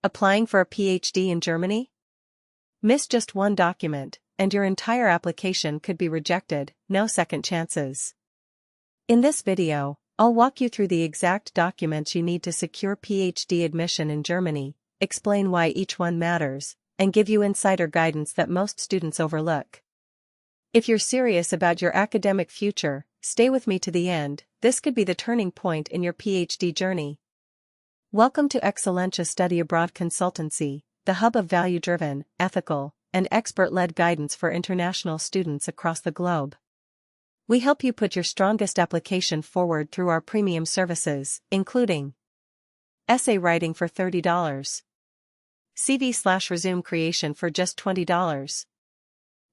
Applying for a PhD in Germany? Miss just one document, and your entire application could be rejected, no second chances. In this video, I'll walk you through the exact documents you need to secure PhD admission in Germany, explain why each one matters, and give you insider guidance that most students overlook. If you're serious about your academic future, stay with me to the end. This could be the turning point in your PhD journey. Welcome to Excellentia Study Abroad Consultancy, the hub of value-driven, ethical, and expert-led guidance for international students across the globe. We help you put your strongest application forward through our premium services, including essay writing for $30, CV/resume creation for just $20,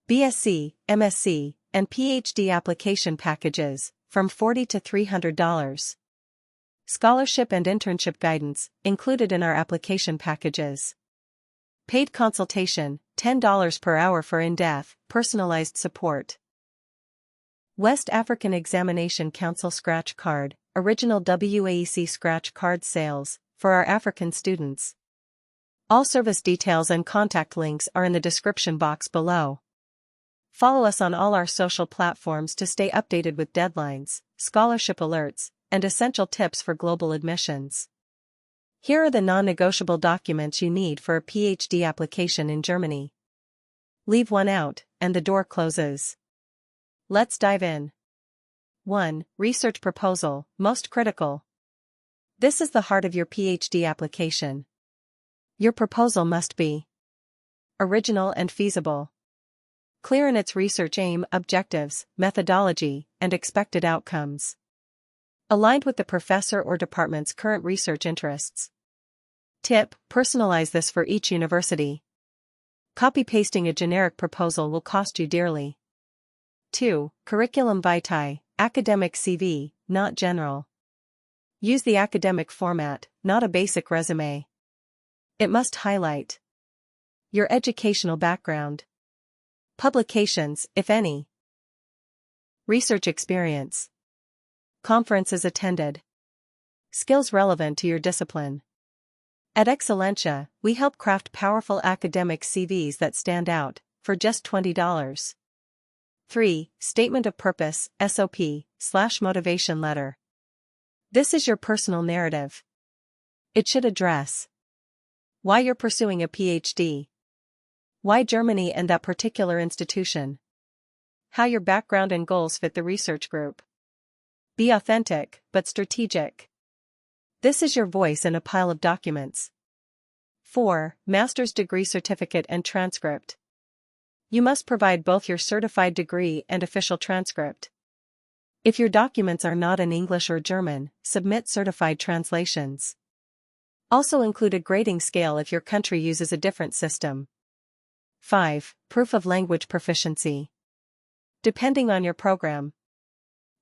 BSc, MSc, and PhD application packages from $40 to $300. Scholarship and internship guidance included in our application packages. Paid consultation, $10 per hour for in-depth, personalized support. West African Examination Council Scratch Card, original WAEC Scratch Card sales, for our African students. All service details and contact links are in the description box below. Follow us on all our social platforms to stay updated with deadlines, scholarship alerts, and essential tips for global admissions. Here are the non-negotiable documents you need for a PhD application in Germany. Leave one out, and the door closes. Let's dive in. 1. Research proposal, most critical. This is the heart of your PhD application. Your proposal must be original and feasible, clear in its research aim, objectives, methodology, and expected outcomes, aligned with the professor or department's current research interests. Tip: personalize this for each university. Copy-pasting a generic proposal will cost you dearly. 2. Curriculum vitae, academic CV, not general. Use the academic format, not a basic resume. It must highlight your educational background, publications, if any, research experience, conferences attended, skills relevant to your discipline. At Excellentia, we help craft powerful academic CVs that stand out, for just $20. 3. Statement of purpose, SOP/motivation letter. This is your personal narrative. It should address why you're pursuing a PhD, why Germany and that particular institution, how your background and goals fit the research group. Be authentic, but strategic. This is your voice in a pile of documents. 4. Master's degree certificate and transcript. You must provide both your certified degree and official transcript. If your documents are not in English or German, submit certified translations. Also include a grading scale if your country uses a different system. 5. Proof of language proficiency. Depending on your program.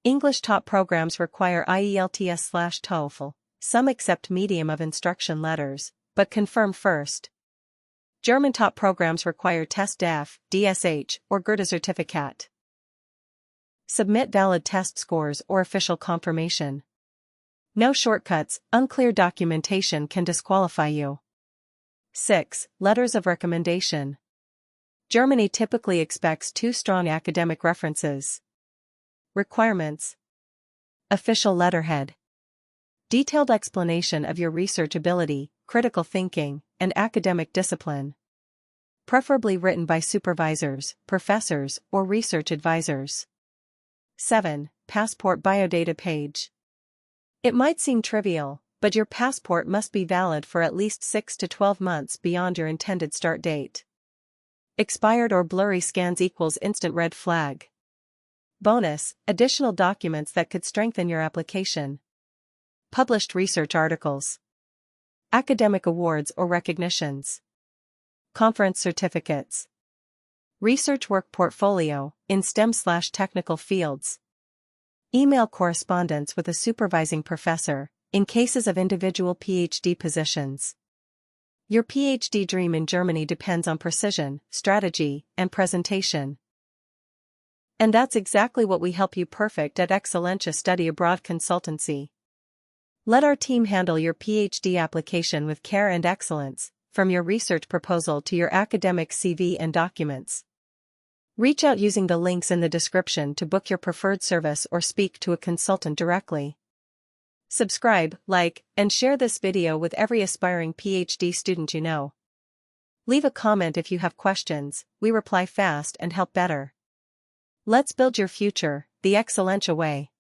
English top programs require IELTS/TOEFL. Some accept medium of instruction letters, but confirm first. German top programs require Test DAF, DSH, or Goethe certificate. Submit valid test scores or official confirmation. No shortcuts, unclear documentation can disqualify you. 6. Letters of recommendation. Germany typically expects 2 strong academic references. Requirements. Official letterhead. Detailed explanation of your research ability, critical thinking, and academic discipline. Preferably written by supervisors, professors, or research advisors. 7. Passport biodata page. It might seem trivial, but your passport must be valid for at least 6 to 12 months beyond your intended start date. Expired or blurry scans equals instant red flag. Bonus: additional documents that could strengthen your application. Published research articles. Academic awards or recognitions. Conference certificates. Research work portfolio, in STEM/technical fields. Email correspondence with a supervising professor, in cases of individual PhD positions. Your PhD dream in Germany depends on precision, strategy, and presentation. And that's exactly what we help you perfect at Excellentia Study Abroad Consultancy. Let our team handle your PhD application with care and excellence, from your research proposal to your academic CV and documents. Reach out using the links in the description to book your preferred service or speak to a consultant directly. Subscribe, like, and share this video with every aspiring PhD student you know. Leave a comment if you have questions, we reply fast and help better. Let's build your future, the Excellentia way.